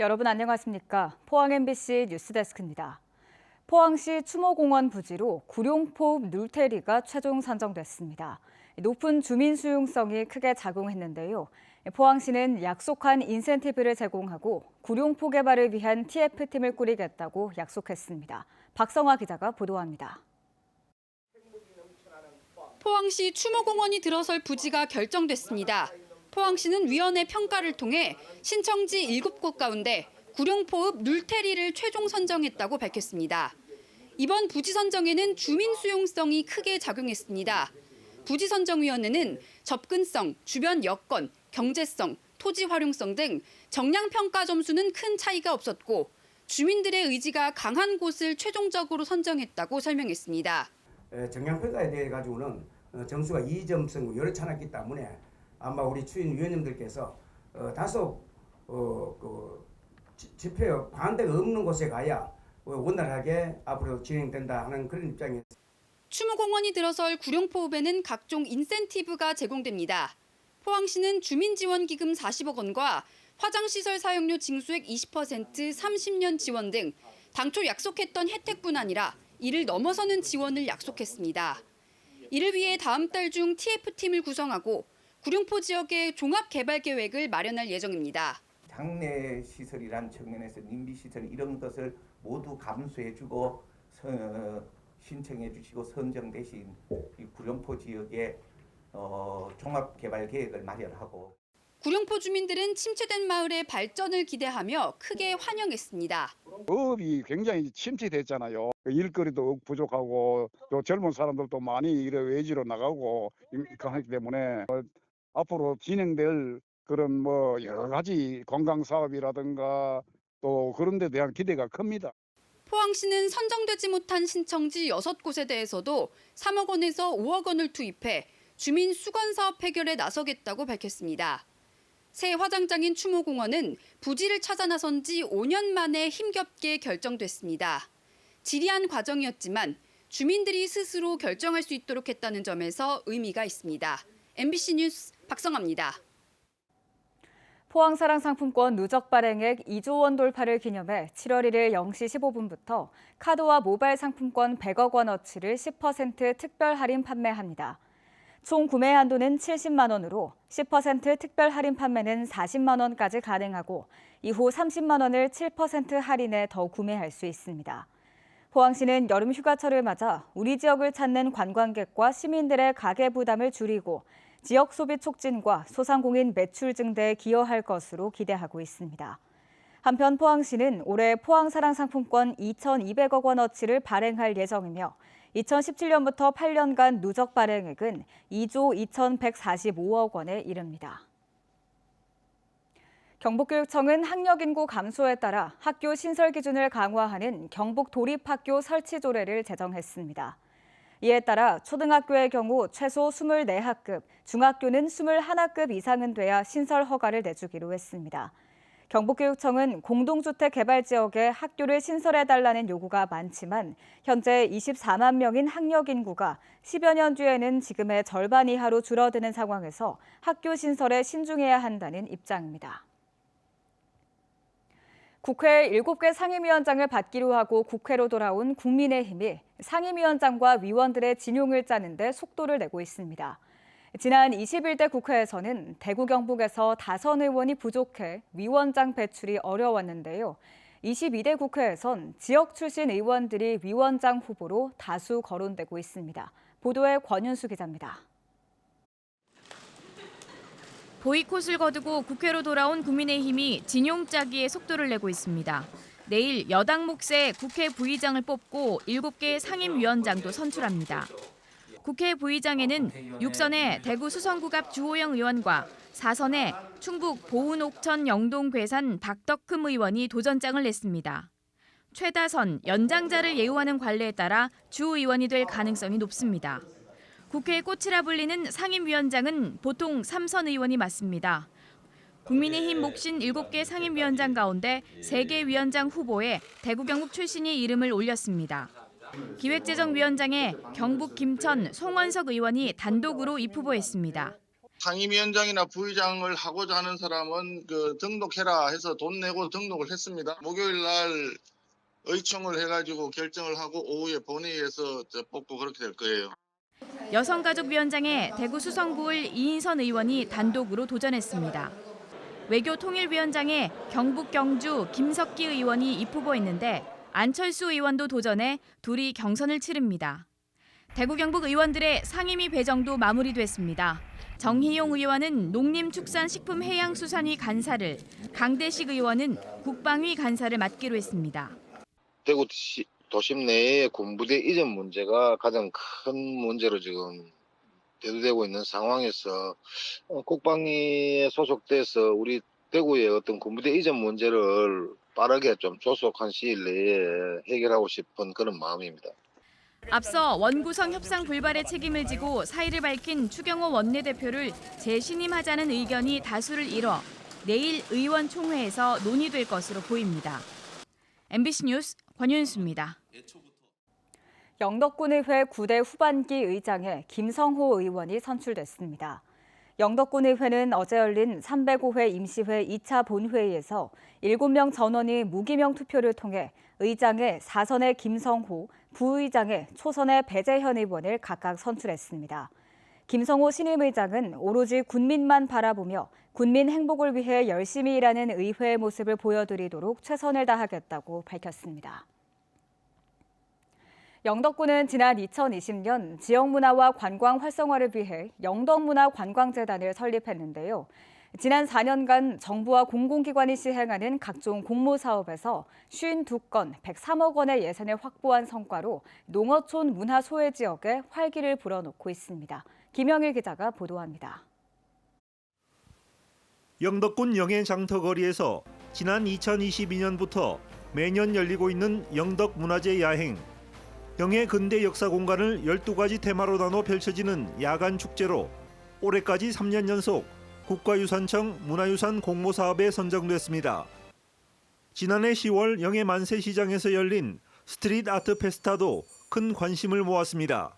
여러분 안녕하십니까? 포항 MBC 뉴스데스크입니다. 포항시 추모공원 부지로 구룡포읍 눌테리가 최종 선정됐습니다. 높은 주민 수용성이 크게 작용했는데요. 포항시는 약속한 인센티브를 제공하고 구룡포 개발을 위한 TF팀을 꾸리겠다고 약속했습니다. 박성화 기자가 보도합니다. 포항시 추모공원이 들어설 부지가 결정됐습니다. 포항시는 위원회 평가를 통해 신청지 7곳 가운데 구룡포읍 눌테리를 최종 선정했다고 밝혔습니다. 이번 부지 선정에는 주민 수용성이 크게 작용했습니다. 부지 선정위원회는 접근성, 주변 여건, 경제성, 토지 활용성 등 정량 평가 점수는 큰 차이가 없었고 주민들의 의지가 강한 곳을 최종적으로 선정했다고 설명했습니다. 정량 평가에 대해 가지고는 점수가 2점승 여러 차례였기 때문에 아마 우리 추인 위원님들께서 다소 집회 반대가 없는 곳에 가야 원활하게 앞으로 진행된다 하는 그런 입장이에요. 추모공원이 들어설 구룡포읍에는 각종 인센티브가 제공됩니다. 포항시는 주민지원기금 40억 원과 화장시설 사용료 징수액 20%, 30년 지원 등 당초 약속했던 혜택뿐 아니라 이를 넘어서는 지원을 약속했습니다. 이를 위해 다음 달 중 TF팀을 구성하고 구룡포 지역의 종합개발계획을 마련할 예정입니다. 장내 시설이란 측면에서 님비 시설 이런 것을 모두 감수해주고 신청해주시고 선정 대신 이 구룡포 지역의 종합개발계획을 마련하고. 구룡포 주민들은 침체된 마을의 발전을 기대하며 크게 환영했습니다. 업이 굉장히 침체됐잖아요. 일거리도 부족하고 또 젊은 사람들도 많이 이래 외지로 나가고 하기 때문에 앞으로 진행될 그런 여러 가지 관광 사업이라든가 또 그런 데 대한 기대가 큽니다. 포항시는 선정되지 못한 신청지 6곳에 대해서도 3억 원에서 5억 원을 투입해 주민 수건 사업 해결에 나서겠다고 밝혔습니다. 새 화장장인 추모공원은 부지를 찾아 나선 지 5년 만에 힘겹게 결정됐습니다. 지리한 과정이었지만 주민들이 스스로 결정할 수 있도록 했다는 점에서 의미가 있습니다. MBC 뉴스 박성아입니다. 포항사랑상품권 누적 발행액 2조 원 돌파를 기념해 7월 1일 0시 15분부터 카드와 모바일 상품권 100억 원어치를 10% 특별 할인 판매합니다. 총 구매 한도는 70만 원으로 10% 특별 할인 판매는 40만 원까지 가능하고 이후 30만 원을 7% 할인해 더 구매할 수 있습니다. 포항시는 여름 휴가철을 맞아 우리 지역을 찾는 관광객과 시민들의 가계 부담을 줄이고 지역 소비 촉진과 소상공인 매출 증대에 기여할 것으로 기대하고 있습니다. 한편 포항시는 올해 포항사랑상품권 2,200억 원어치를 발행할 예정이며 2017년부터 8년간 누적 발행액은 2조 2,145억 원에 이릅니다. 경북교육청은 학력 인구 감소에 따라 학교 신설 기준을 강화하는 경북 도립학교 설치 조례를 제정했습니다. 이에 따라 초등학교의 경우 최소 24학급, 중학교는 21학급 이상은 돼야 신설 허가를 내주기로 했습니다. 경북교육청은 공동주택 개발 지역에 학교를 신설해달라는 요구가 많지만 현재 24만 명인 학력 인구가 10여 년 뒤에는 지금의 절반 이하로 줄어드는 상황에서 학교 신설에 신중해야 한다는 입장입니다. 국회 7개 상임위원장을 받기로 하고 국회로 돌아온 국민의힘이 상임위원장과 위원들의 진용을 짜는 데 속도를 내고 있습니다. 지난 21대 국회에서는 대구 경북에서 다선 의원이 부족해 위원장 배출이 어려웠는데요. 22대 국회에선 지역 출신 의원들이 위원장 후보로 다수 거론되고 있습니다. 보도에 권윤수 기자입니다. 보이콧을 거두고 국회로 돌아온 국민의힘이 진용 짜기에 속도를 내고 있습니다. 내일 여당 몫의 국회 부의장을 뽑고 7개 상임위원장도 선출합니다. 국회 부의장에는 6선의 대구 수성구 앞 주호영 의원과 4선의 충북 보은 옥천 영동 괴산 박덕흠 의원이 도전장을 냈습니다. 최다선 연장자를 예우하는 관례에 따라 주 의원이 될 가능성이 높습니다. 국회의 꽃이라 불리는 상임위원장은 보통 3선 의원이 맡습니다. 국민의힘 몫인 7개 상임위원장 가운데 3개 위원장 후보에 대구 경북 출신이 이름을 올렸습니다. 기획재정위원장에 경북 김천 송원석 의원이 단독으로 입후보했습니다. 상임위원장이나 부의장을 하고자 하는 사람은 등록해라 해서 돈 내고 등록을 했습니다. 목요일 날 의총을 해가지고 결정을 하고 오후에 본회의에서 뽑고 그렇게 될 거예요. 여성가족위원장에 대구 수성구을 이인선 의원이 단독으로 도전했습니다. 외교통일위원장에 경북 경주 김석기 의원이 입후보했는데 안철수 의원도 도전해 둘이 경선을 치릅니다. 대구 경북 의원들의 상임위 배정도 마무리됐습니다. 정희용 의원은 농림축산식품해양수산위 간사를, 강대식 의원은 국방위 간사를 맡기로 했습니다. 대구 도심 내의 군부대 이전 문제가 가장 큰 문제로 지금 대두되고 있는 상황에서 국방위에 소속돼서 우리 대구의 어떤 군부대 이전 문제를 빠르게 좀 조속한 시일 내에 해결하고 싶은 그런 마음입니다. 앞서 원구성 협상 불발의 책임을 지고 사의를 밝힌 추경호 원내대표를 재신임하자는 의견이 다수를 이뤄 내일 의원총회에서 논의될 것으로 보입니다. MBC 뉴스 권윤수입니다. 영덕군의회 9대 후반기 의장에 김성호 의원이 선출됐습니다. 영덕군의회는 어제 열린 305회 임시회 2차 본회의에서 7명 전원이 무기명 투표를 통해 의장에 4선의 김성호, 부의장에 초선의 배재현 의원을 각각 선출했습니다. 김성호 신임 의장은 오로지 군민만 바라보며 군민 행복을 위해 열심히 일하는 의회의 모습을 보여드리도록 최선을 다하겠다고 밝혔습니다. 영덕군은 지난 2020년 지역문화와 관광 활성화를 위해 영덕문화관광재단을 설립했는데요. 지난 4년간 정부와 공공기관이 시행하는 각종 공모사업에서 52건 103억 원의 예산을 확보한 성과로 농어촌 문화소외지역에 활기를 불어넣고 있습니다. 김영일 기자가 보도합니다. 영덕군 영해장터거리에서 지난 2022년부터 매년 열리고 있는 영덕문화제 야행. 영해 근대 역사 공간을 12가지 테마로 나눠 펼쳐지는 야간 축제로 올해까지 3년 연속 국가유산청 문화유산 공모사업에 선정됐습니다. 지난해 10월 영해 만세시장에서 열린 스트릿 아트 페스타도 큰 관심을 모았습니다.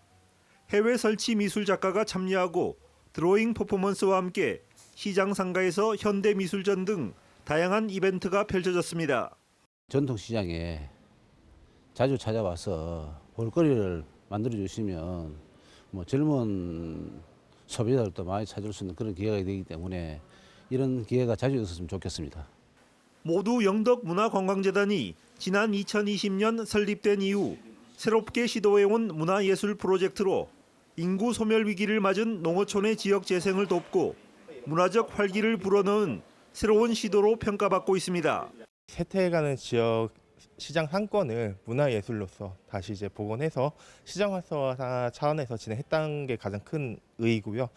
해외 설치 미술 작가가 참여하고 드로잉 퍼포먼스와 함께 시장 상가에서 현대미술전 등 다양한 이벤트가 펼쳐졌습니다. 전통시장에 자주 찾아와서 볼거리를 만들어주시면 젊은 소비자들도 많이 찾을 수 있는 그런 기회가 되기 때문에 이런 기회가 자주 있었으면 좋겠습니다. 모두 영덕문화관광재단이 지난 2020년 설립된 이후 새롭게 시도해온 문화예술 프로젝트로 인구 소멸 위기를 맞은 농어촌의 지역 재생을 돕고 문화적 활기를 불어넣은 새로운 시도로 평가받고 있습니다. 쇠퇴해가는 지역 시장 상권을 문화예술로서 다시 복원해서 시장 활성화 차원에서 진행했다는 게 가장 큰 의의고요.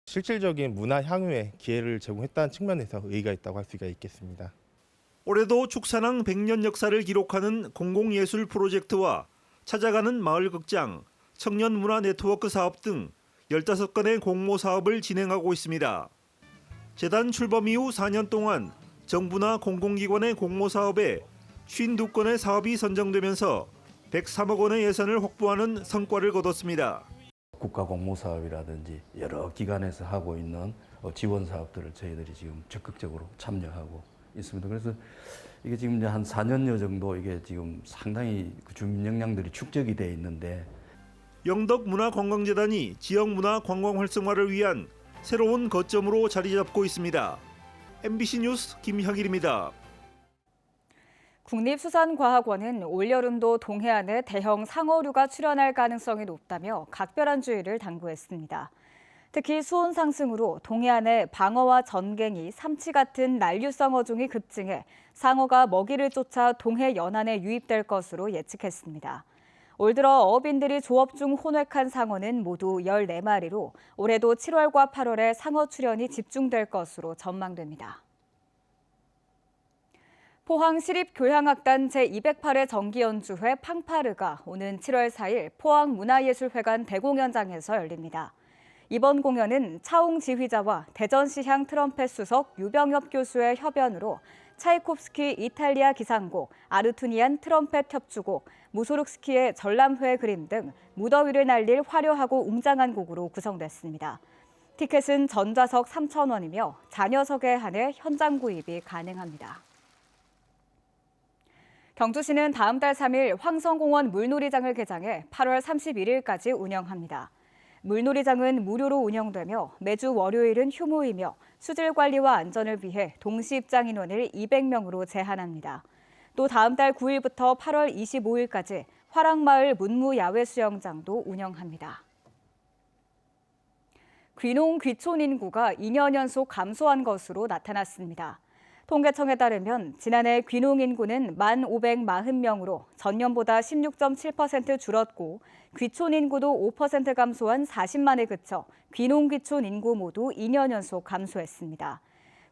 실질적인 문화 향유의 기회를 제공했다는 측면에서 의의가 있다고 할 수가 있겠습니다. 올해도 축산항 100년 역사를 기록하는 공공예술 프로젝트와 찾아가는 마을극장, 청년문화 네트워크 사업 등 15건의 공모 사업을 진행하고 있습니다. 재단 출범 이후 4년 동안 정부나 공공기관의 공모 사업에 52건의 사업이 선정되면서 103억 원의 예산을 확보하는 성과를 거뒀습니다. 국가공모사업이라든지 여러 기관에서 하고 있는 지원 사업들을 저희들이 지금 적극적으로 참여하고 있습니다. 그래서 이게 지금 한 4년여 정도 이게 지금 상당히 주민 역량들이 축적이 돼 있는데 영덕문화관광재단이 지역문화 관광 활성화를 위한 새로운 거점으로 자리 잡고 있습니다. MBC 뉴스 김형일입니다. 국립수산과학원은 올여름도 동해안에 대형 상어류가 출현할 가능성이 높다며 각별한 주의를 당부했습니다. 특히 수온 상승으로 동해안에 방어와 전갱이, 삼치 같은 난류성 어종이 급증해 상어가 먹이를 쫓아 동해 연안에 유입될 것으로 예측했습니다. 올 들어 어업인들이 조업 중 혼획한 상어는 모두 14마리로 올해도 7월과 8월에 상어 출현이 집중될 것으로 전망됩니다. 포항시립교향악단 제208회 정기연주회 팡파르가 오는 7월 4일 포항문화예술회관 대공연장에서 열립니다. 이번 공연은 차홍 지휘자와 대전시향 트럼펫 수석 유병엽 교수의 협연으로 차이콥스키 이탈리아 기상곡, 아르투니안 트럼펫 협주곡, 무소룩스키의 전람회 그림 등 무더위를 날릴 화려하고 웅장한 곡으로 구성됐습니다. 티켓은 전좌석 3,000원이며 자녀석에 한해 현장 구입이 가능합니다. 경주시는 다음 달 3일 황성공원 물놀이장을 개장해 8월 31일까지 운영합니다. 물놀이장은 무료로 운영되며 매주 월요일은 휴무이며 수질 관리와 안전을 위해 동시 입장 인원을 200명으로 제한합니다. 또 다음 달 9일부터 8월 25일까지 화랑마을 문무 야외 수영장도 운영합니다. 귀농 귀촌 인구가 2년 연속 감소한 것으로 나타났습니다. 통계청에 따르면 지난해 귀농 인구는 1,540명으로 전년보다 16.7% 줄었고 귀촌 인구도 5% 감소한 40만에 그쳐 귀농 귀촌 인구 모두 2년 연속 감소했습니다.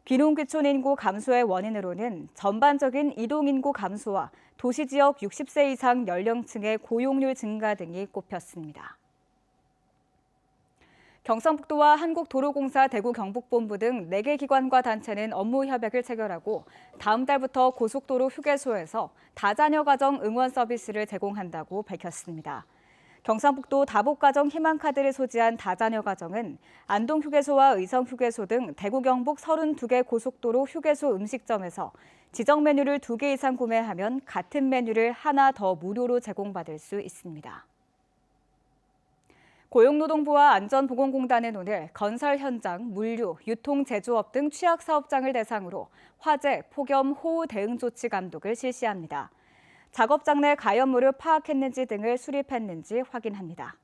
귀농 귀촌 인구 감소의 원인으로는 전반적인 이동 인구 감소와 도시 지역 60세 이상 연령층의 고용률 증가 등이 꼽혔습니다. 경상북도와 한국도로공사 대구 경북본부 등 4개 기관과 단체는 업무 협약을 체결하고 다음 달부터 고속도로 휴게소에서 다자녀 가정 응원 서비스를 제공한다고 밝혔습니다. 경상북도 다복가정 희망카드를 소지한 다자녀 가정은 안동휴게소와 의성휴게소 등 대구 경북 32개 고속도로 휴게소 음식점에서 지정 메뉴를 2개 이상 구매하면 같은 메뉴를 하나 더 무료로 제공받을 수 있습니다. 고용노동부와 안전보건공단은 오늘 건설 현장, 물류, 유통, 제조업 등 취약사업장을 대상으로 화재, 폭염, 호우 대응 조치 감독을 실시합니다. 작업장 내 가연물을 파악했는지 등을 수립했는지 확인합니다.